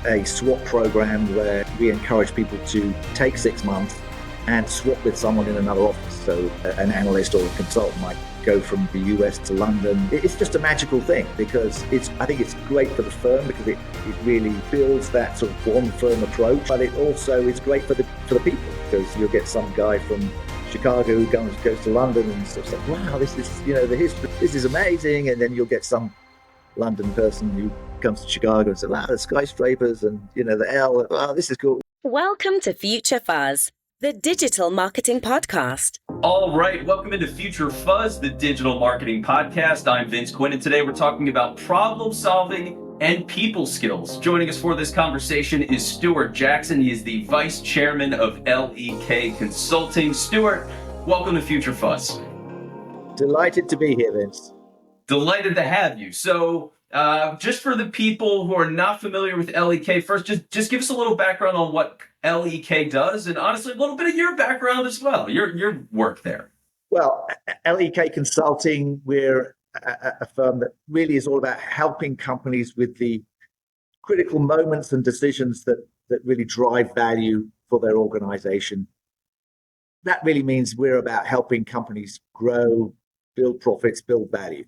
a swap program where we encourage people to take 6 months and swap with someone in another office. So an analyst or a consultant might go from the US to London. It's just a magical thing because I think it's great for the firm because it really builds that sort of one firm approach, but it also is great for the people because you'll get some guy from Chicago who goes to London and sort of says, wow, this is, the history, this is amazing. And then you'll get some London person who comes to Chicago and says, wow, the skyscrapers and, the L, wow, this is cool. Welcome to Future Fuzz, the digital marketing podcast. All right, welcome into Future Fuzz, the digital marketing podcast. I'm Vince Quinn, and today we're talking about problem solving and people skills. Joining us for this conversation is Stuart Jackson. He is the Vice Chairman of L.E.K. Consulting. Stuart, welcome to Future Fuzz. Delighted to be here, Vince. Delighted to have you. So, just for the people who are not familiar with L.E.K, first, just give us a little background on what L.E.K does, and honestly, a little bit of your background as well, your work there. Well, L.E.K. Consulting, we're a firm that really is all about helping companies with the critical moments and decisions that really drive value for their organization. That really means we're about helping companies grow, build profits, build value.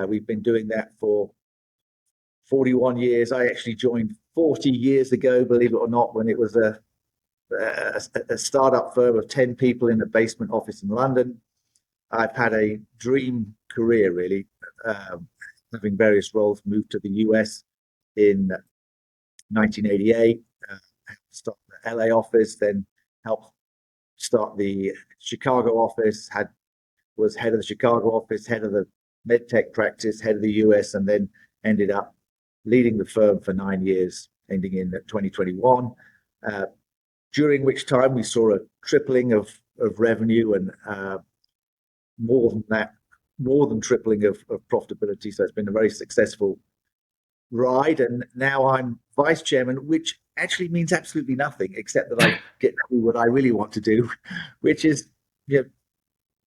We've been doing that for 41 years. I actually joined 40 years ago, believe it or not, when it was a startup firm of 10 people in a basement office in London. I've had a dream career, really, having various roles. Moved to the US in 1988, start the LA office, then helped start the Chicago office, was head of the Chicago office, head of the medtech practice, head of the US, and then ended up leading the firm for 9 years, ending in 2021, during which time we saw a tripling of revenue and more than tripling of profitability. So it's been a very successful ride. And now I'm vice chairman, which actually means absolutely nothing except that I get to do what I really want to do, which is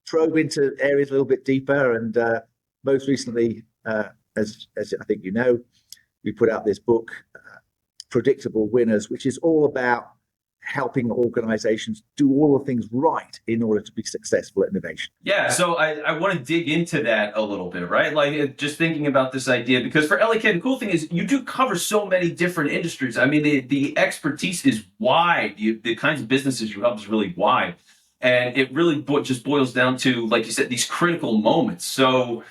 probe into areas a little bit deeper. And most recently, as I think you know, we put out this book, Predictable Winners, which is all about helping organizations do all the things right in order to be successful at innovation. Yeah, so I want to dig into that a little bit, right? Like just thinking about this idea, because for L.E.K, the cool thing is you do cover so many different industries. I mean, the expertise is wide. The kinds of businesses you help is really wide. And it really just boils down to, like you said, these critical moments. So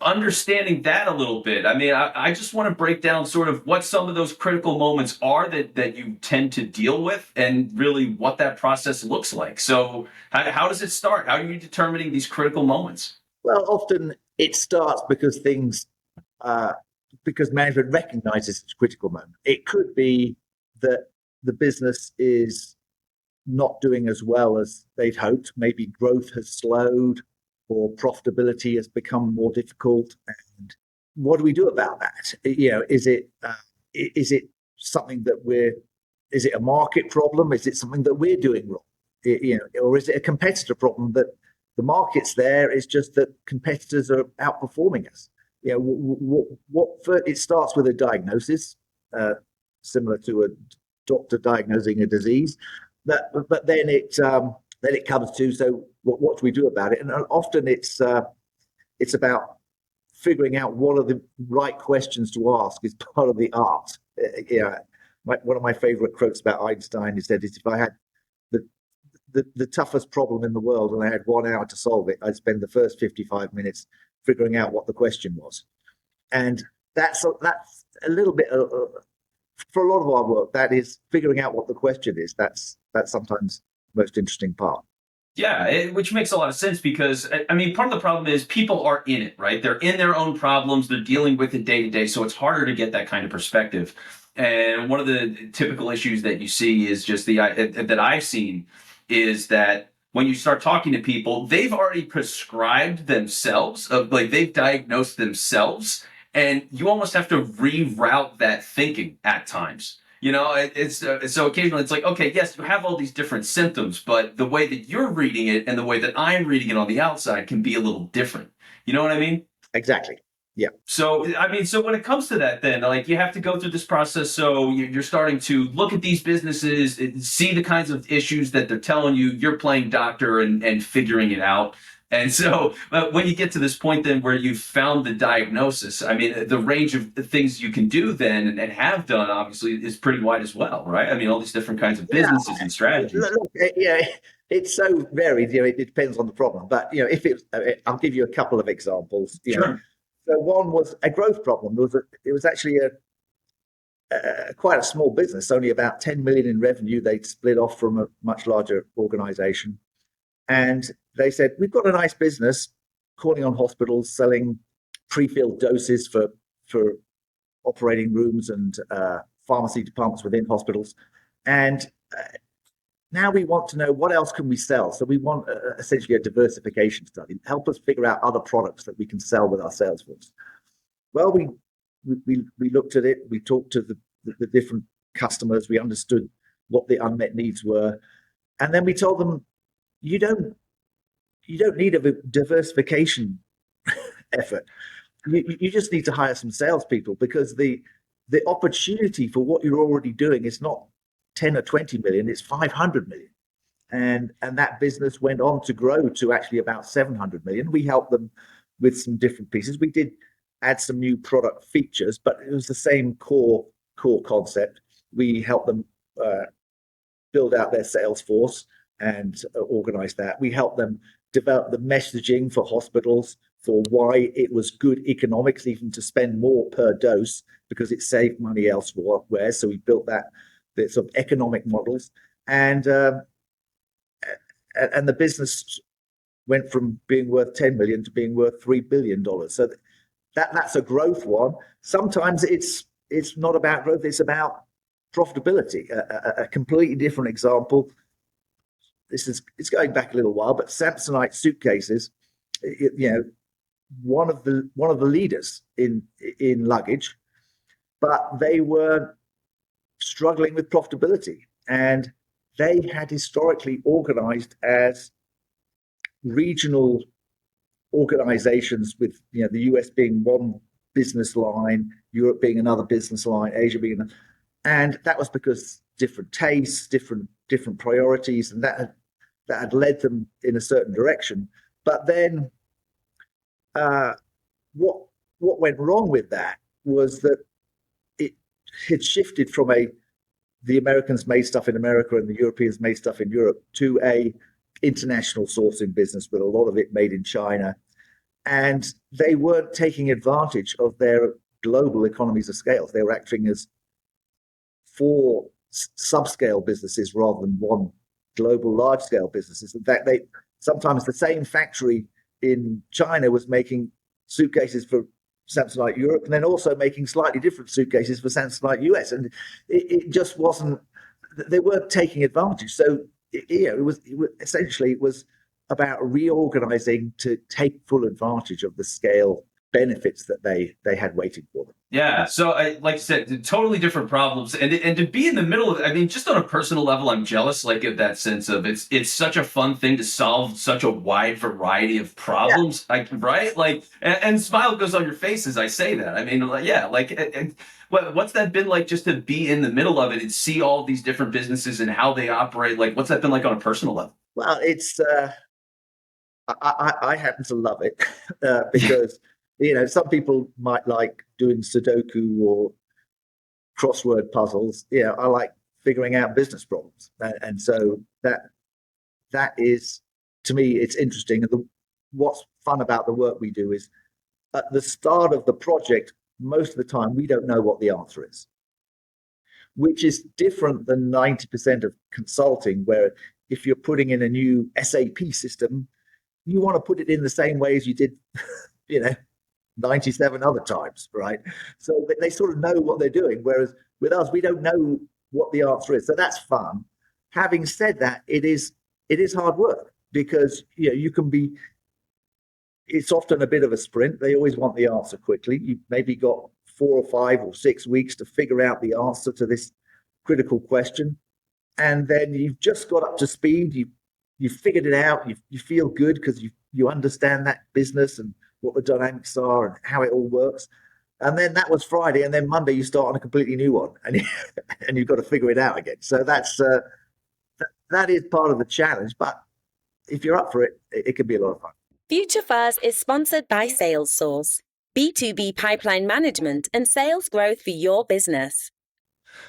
understanding that a little bit, I mean, I just want to break down sort of what some of those critical moments are that you tend to deal with and really what that process looks like. So how does it start? How are you determining these critical moments? Well, often it starts because because management recognizes it's a critical moment. It could be that the business is not doing as well as they'd hoped. Maybe growth has slowed or profitability has become more difficult. And what do we do about that? Is it something that is it a market problem? Is it something that we're doing wrong? Or is it a competitor problem that the market's there? It's just that competitors are outperforming us. It starts with a diagnosis, similar to a doctor diagnosing a disease. But then it comes to, so what do we do about it? And often it's about figuring out what are the right questions to ask is part of the art. One of my favorite quotes about Einstein, he said, is if I had the toughest problem in the world and I had 1 hour to solve it, I'd spend the first 55 minutes figuring out what the question was. And that's a little bit for a lot of our work, that is figuring out what the question is. That's sometimes the most interesting part. Yeah, which makes a lot of sense because, I mean, part of the problem is people are in it, right? They're in their own problems. They're dealing with it day to day. So it's harder to get that kind of perspective. And one of the typical issues that you see is just that I've seen is that when you start talking to people, they've already prescribed themselves, they've diagnosed themselves. And you almost have to reroute that thinking at times. So occasionally it's like, okay, yes, you have all these different symptoms, but the way that you're reading it and the way that I'm reading it on the outside can be a little different. You know what I mean? Exactly. Yeah. So, I mean, so when it comes to that, then, like, you have to go through this process. So you're starting to look at these businesses, see the kinds of issues that they're telling you. You're playing doctor and figuring it out. And so when you get to this point, then, where you've found the diagnosis, I mean, the range of the things you can do then and have done, obviously, is pretty wide as well, right? I mean, all these different kinds of businesses and strategies. Look, it's so varied. It depends on the problem. But if it's, I'll give you a couple of examples. Sure. So one was a growth problem. It was actually quite a small business, only about 10 million in revenue. They'd split off from a much larger organization. And they said, we've got a nice business calling on hospitals, selling pre-filled doses for operating rooms and pharmacy departments within hospitals. And now we want to know, what else can we sell? So we want essentially a diversification study, help us figure out other products that we can sell with our sales force. Well, we looked at it. We talked to the different customers. We understood what the unmet needs were, and then we told them, you don't need a diversification effort. You just need to hire some salespeople, because the opportunity for what you're already doing is not 10 or 20 million, it's 500 million. And that business went on to grow to actually about 700 million. We helped them with some different pieces. We did add some new product features, but it was the same core concept. We helped them build out their sales force and organize that. We helped them develop the messaging for hospitals for why it was good economics even to spend more per dose, because it saved money elsewhere. So we built the sort of economic models, and the business went from being worth 10 million to being worth $3 billion. So that's a growth one. Sometimes it's not about growth, it's about profitability. A completely different example. It's going back a little while, but Samsonite suitcases, one of the leaders in luggage, but they were struggling with profitability, and they had historically organized as regional organizations, with the US being one business line, Europe being another business line, Asia being another. And that was because different tastes, different priorities, and that had led them in a certain direction. But then what went wrong with that was that it had shifted from the Americans made stuff in America and the Europeans made stuff in Europe to a international sourcing business, with a lot of it made in China. And they weren't taking advantage of their global economies of scale. They were acting as 4 subscale businesses rather than one global large-scale businesses. In fact, sometimes the same factory in China was making suitcases for Samsonite Europe, and then also making slightly different suitcases for Samsonite US, and it just wasn't. They weren't taking advantage. So it was essentially about reorganizing to take full advantage of the scale benefits that they had waiting for them. Yeah. So, like I said, totally different problems, and to be in the middle of, I mean, just on a personal level, I'm jealous, like, of that sense of it's such a fun thing to solve such a wide variety of problems, right? Like, and smile goes on your face as I say that. I mean, what's that been like, just to be in the middle of it and see all these different businesses and how they operate? Like, what's that been like on a personal level? Well, it's I happen to love it because some people might like doing Sudoku or crossword puzzles. I like figuring out business problems, and so that is, to me, it's interesting. And what's fun about the work we do is, at the start of the project, most of the time we don't know what the answer is, which is different than 90% of consulting, where if you're putting in a new SAP system, you want to put it in the same way as you did 97 other times, right? So they sort of know what they're doing, whereas with us, we don't know what the answer is. So that's fun. Having said that, it is hard work, because you can be. It's often a bit of a sprint. They always want the answer quickly. You've maybe got 4 or 5 or 6 weeks to figure out the answer to this critical question, and then you've just got up to speed. You've figured it out. You feel good because you understand that business and what the dynamics are and how it all works. And then that was Friday, and then Monday you start on a completely new one, and and you've got to figure it out again. So that is part of the challenge. But if you're up for it, it can be a lot of fun. Future Fuzz is sponsored by SalesSource, B2B pipeline management and sales growth for your business.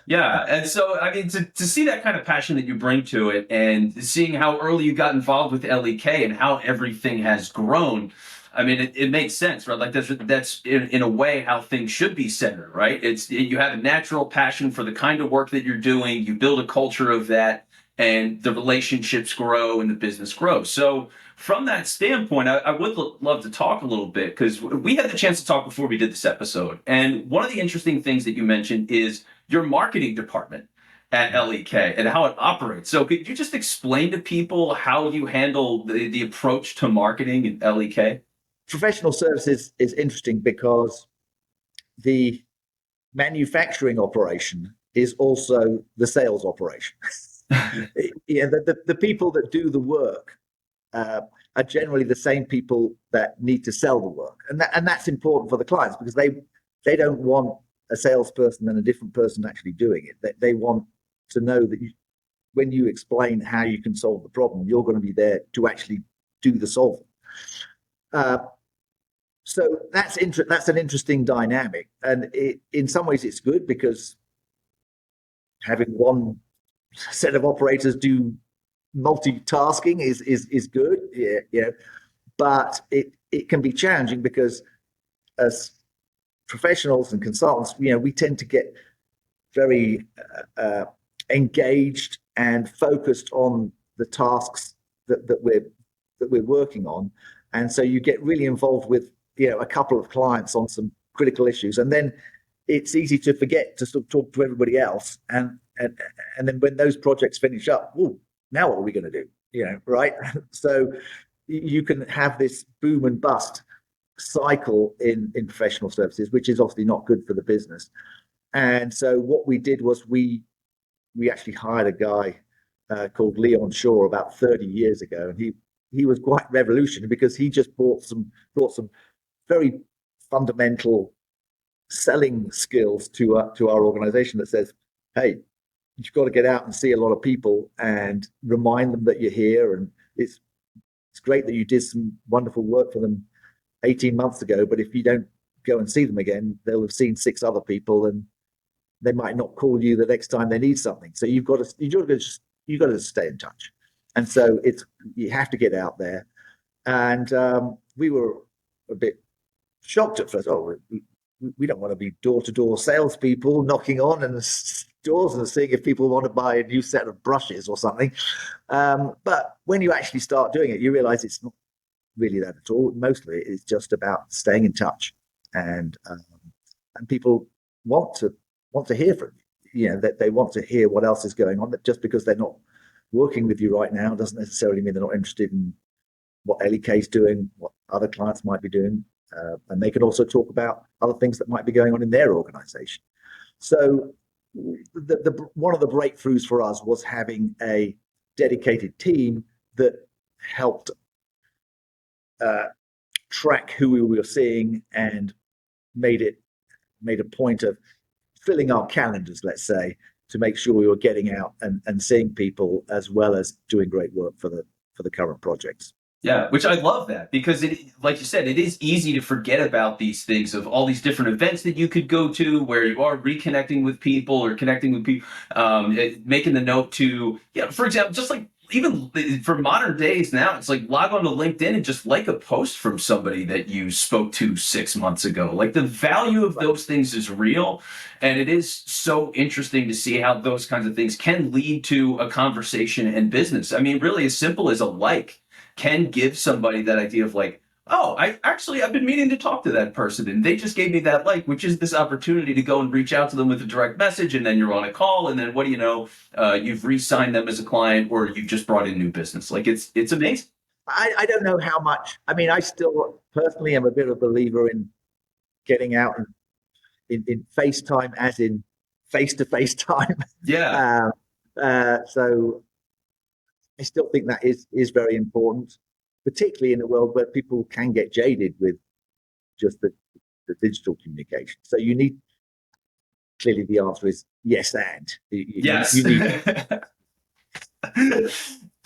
Yeah. And so, I mean, to see that kind of passion that you bring to it and seeing how early you got involved with L.E.K. and how everything has grown, I mean, it makes sense, right? Like that's in a way how things should be centered, right? You have a natural passion for the kind of work that you're doing. You build a culture of that, and the relationships grow and the business grows. So from that standpoint, I would love to talk a little bit, because we had the chance to talk before we did this episode. And one of the interesting things that you mentioned is your marketing department at L.E.K. and how it operates. So could you just explain to people how you handle the approach to marketing at L.E.K.? Professional services is interesting because the manufacturing operation is also the sales operation. Yeah, the people that do the work are generally the same people that need to sell the work, and that's important for the clients, because they don't want a salesperson and a different person actually doing it. They want to know that when you explain how you can solve the problem, you're going to be there to actually do the solving. So that's an interesting dynamic, and in some ways it's good, because having one set of operators do multitasking is good, yeah. But it can be challenging, because as professionals and consultants, we tend to get very engaged and focused on the tasks that we're working on, and so you get really involved with a couple of clients on some critical issues, and then it's easy to forget to sort of talk to everybody else, and then when those projects finish up, now what are we going to do? Right? So you can have this boom and bust cycle in professional services, which is obviously not good for the business. And so what we did was we actually hired a guy called Leon Shaw about 30 years ago, and he was quite revolutionary, because he just brought some very fundamental selling skills to our organization that says, hey, you've got to get out and see a lot of people and remind them that you're here, and it's great that you did some wonderful work for them 18 months ago, but if you don't go and see them again, they'll have seen 6 other people, and they might not call you the next time they need something. So you've got to stay in touch, and so you have to get out there. And we were a bit shocked at first. We don't want to be door-to-door salespeople knocking on and doors and seeing if people want to buy a new set of brushes or something. But when you actually start doing it, you realize it's not really that at all. Mostly it's just about staying in touch, and people want to hear from you. That they want to hear what else is going on. That just because they're not working with you right now doesn't necessarily mean they're not interested in what L.E.K. is doing, what other clients might be doing. And they can also talk about other things that might be going on in their organization. So one of the breakthroughs for us was having a dedicated team that helped track who we were seeing, and made a point of filling our calendars, let's say, to make sure we were getting out and seeing people, as well as doing great work for the current projects. Yeah, which I love that, because like you said, it is easy to forget about these things, of all these different events that you could go to where you are reconnecting with people or connecting with people, making the note to, for example, just like even for modern days now, it's like log on to LinkedIn and just like a post from somebody that you spoke to 6 months ago. Like the value of those things is real. And it is so interesting to see how those kinds of things can lead to a conversation and business. I mean, really as simple as a like can give somebody that idea of like, oh, I've been meaning to talk to that person, and they just gave me that like, which is this opportunity to go and reach out to them with a direct message, and then you're on a call, and then what do you know, you've re-signed them as a client, or you've just brought in new business. Like it's amazing. I don't know how much. I mean, I still personally am a bit of a believer in getting out in FaceTime, as in face-to-face time. Yeah. So I still think that is very important, particularly in a world where people can get jaded with just the digital communication. So you need, clearly the answer is yes, and Yes. you need.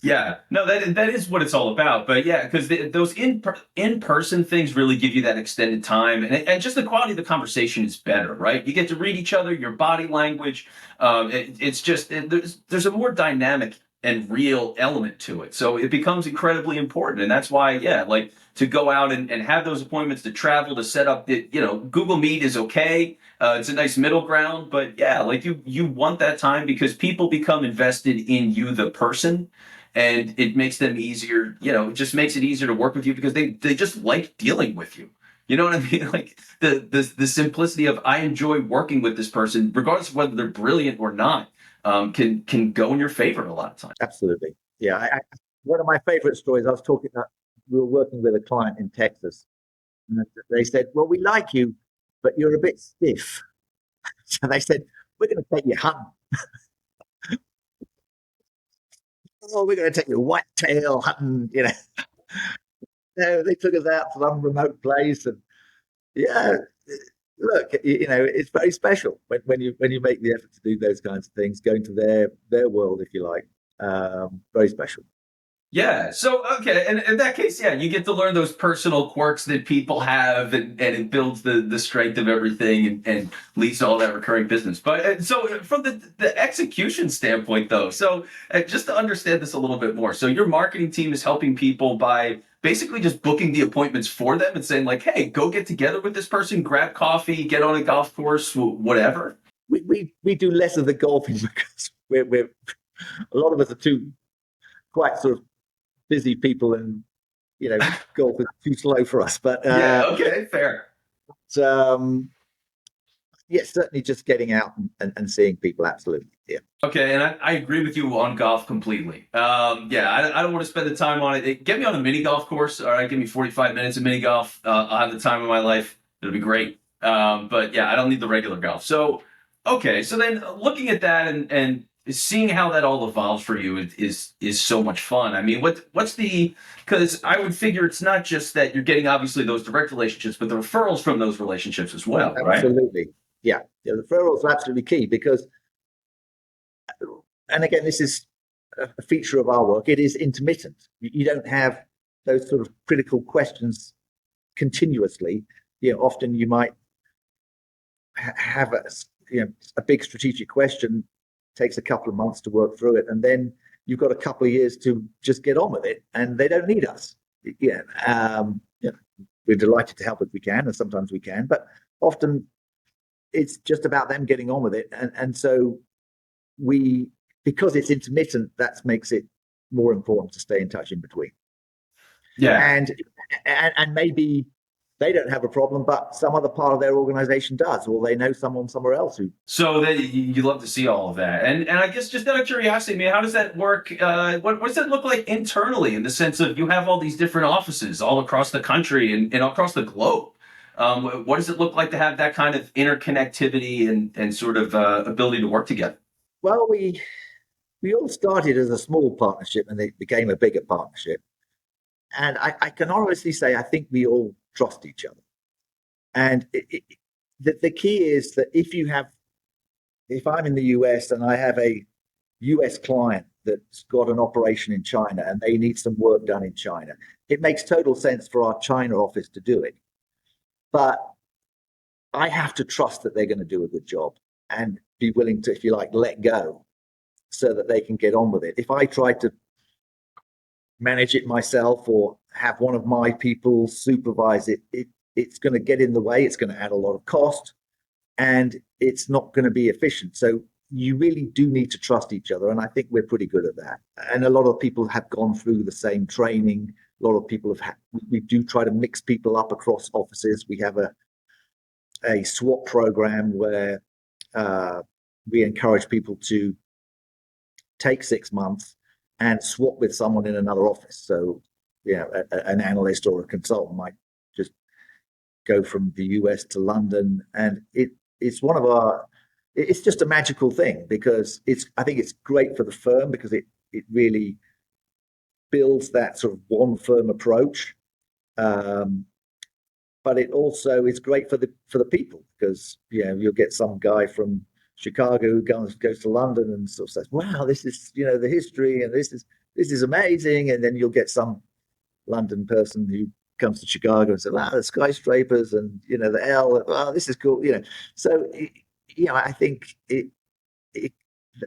Yeah, no, that is what it's all about. But yeah, because those in-person things really give you that extended time, and just the quality of the conversation is better, right? You get to read each other, your body language. It's just there's a more dynamic and real element to it, so it becomes incredibly important. And that's why, yeah, like to go out and have those appointments, to travel, to set up. Google Meet is okay. It's a nice middle ground, but yeah, like you want that time because people become invested in you, the person, and it makes them easier. It just makes it easier to work with you because they just like dealing with you. You know what I mean? Like the simplicity of I enjoy working with this person, regardless of whether they're brilliant or not, can go in your favor a lot of times. Absolutely, yeah. One of my favorite stories. I was talking. We were working with a client in Texas, and they said, "Well, we like you, but you're a bit stiff." So they said, "We're going to take you hunting. Oh, we're going to take you whitetail hunting." No, they took us out to some remote place, and yeah, look, it's very special when you make the effort to do those kinds of things, go into their world, if you like. Very special. Yeah. So, okay. And in that case, yeah, you get to learn those personal quirks that people have, and it builds the strength of everything, and leads to all that recurring business. But so from the execution standpoint, though, so just to understand this a little bit more. So your marketing team is helping people by basically just booking the appointments for them and saying like, hey, go get together with this person, grab coffee, get on a golf course, whatever. We do less of the golfing because we're a lot of us are too quite sort of busy people, and golf is too slow for us. But Yeah. Okay. Fair. Yeah, certainly just getting out and seeing people. Absolutely, yeah. Okay, and I agree with you on golf completely. Yeah, I don't want to spend the time on it. Get me on a mini golf course. All right, give me 45 minutes of mini golf. I'll have the time of my life. It'll be great. But yeah, I don't need the regular golf. So, okay, so then looking at that and seeing how that all evolves for you is so much fun. I mean, what's because I would figure it's not just that you're getting obviously those direct relationships, but the referrals from those relationships as well, right? Absolutely, yeah. The referrals are absolutely key because, and again, this is a feature of our work. It is intermittent. You don't have those sort of critical questions continuously. Often you might have a big strategic question, takes a couple of months to work through it, and then you've got a couple of years to just get on with it, and they don't need us. We're delighted to help if we can, and sometimes we can, but often it's just about them getting on with it, and so because it's intermittent, that makes it more important to stay in touch in between. Yeah. And maybe they don't have a problem, but some other part of their organization does, or they know someone somewhere else who. So that you love to see all of that, and I guess just out of curiosity, I mean, how does that work? What does that look like internally, in the sense of you have all these different offices all across the country and across the globe? What does it look like to have that kind of interconnectivity and sort of ability to work together? Well, we all started as a small partnership, and it became a bigger partnership. And I can honestly say I think we all trust each other. And the key is that if I'm in the US and I have a US client that's got an operation in China and they need some work done in China, it makes total sense for our China office to do it. But I have to trust that they're going to do a good job and be willing to, if you like, let go so that they can get on with it. If I try to manage it myself or have one of my people supervise it, it's going to get in the way. It's going to add a lot of cost, and it's not going to be efficient. So you really do need to trust each other, and I think we're pretty good at that. And a lot of people have gone through the same training. A lot of people we do try to mix people up across offices. We have a swap program where we encourage people to take 6 months and swap with someone in another office. So, an analyst or a consultant might just go from the US to London, and it's one of our. It's just a magical thing because I think it's great for the firm because it really builds that sort of one firm approach. but it also is great for the people, because you'll get some guy from Chicago who goes to London and sort of says, "Wow, this is the history, and this is amazing," and then you'll get some London person who comes to Chicago and says, "Wow, the skyscrapers and the L, wow, this is cool." So I think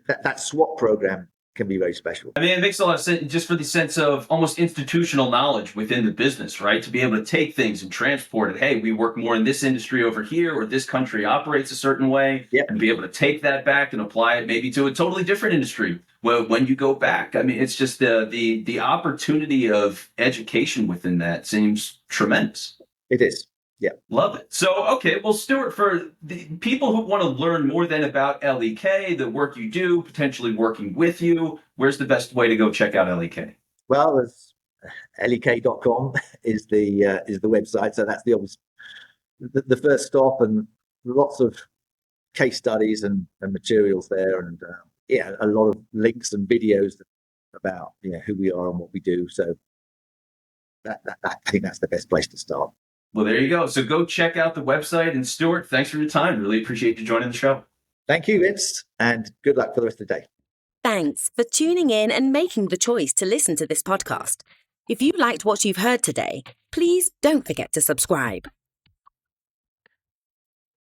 that swap program can be very special. I mean, it makes a lot of sense just for the sense of almost institutional knowledge within the business, right? To be able to take things and transport it. Hey, we work more in this industry over here, or this country operates a certain way, and be able to take that back and apply it maybe to a totally different industry. Well, when you go back, I mean, it's just the opportunity of education within that seems tremendous. It is. Yeah. Love it. So, okay, well, Stuart, for the people who want to learn more then about L.E.K, the work you do, potentially working with you, where's the best way to go check out L.E.K? Well, there's L.E.K.com is the website. So that's the first stop, and lots of case studies and materials there, and a lot of links and videos about who we are and what we do. So that I think that's the best place to start. Well, there you go. So go check out the website. And Stuart, thanks for your time. Really appreciate you joining the show. Thank you, Vince, and good luck for the rest of the day. Thanks for tuning in and making the choice to listen to this podcast. If you liked what you've heard today, please don't forget to subscribe.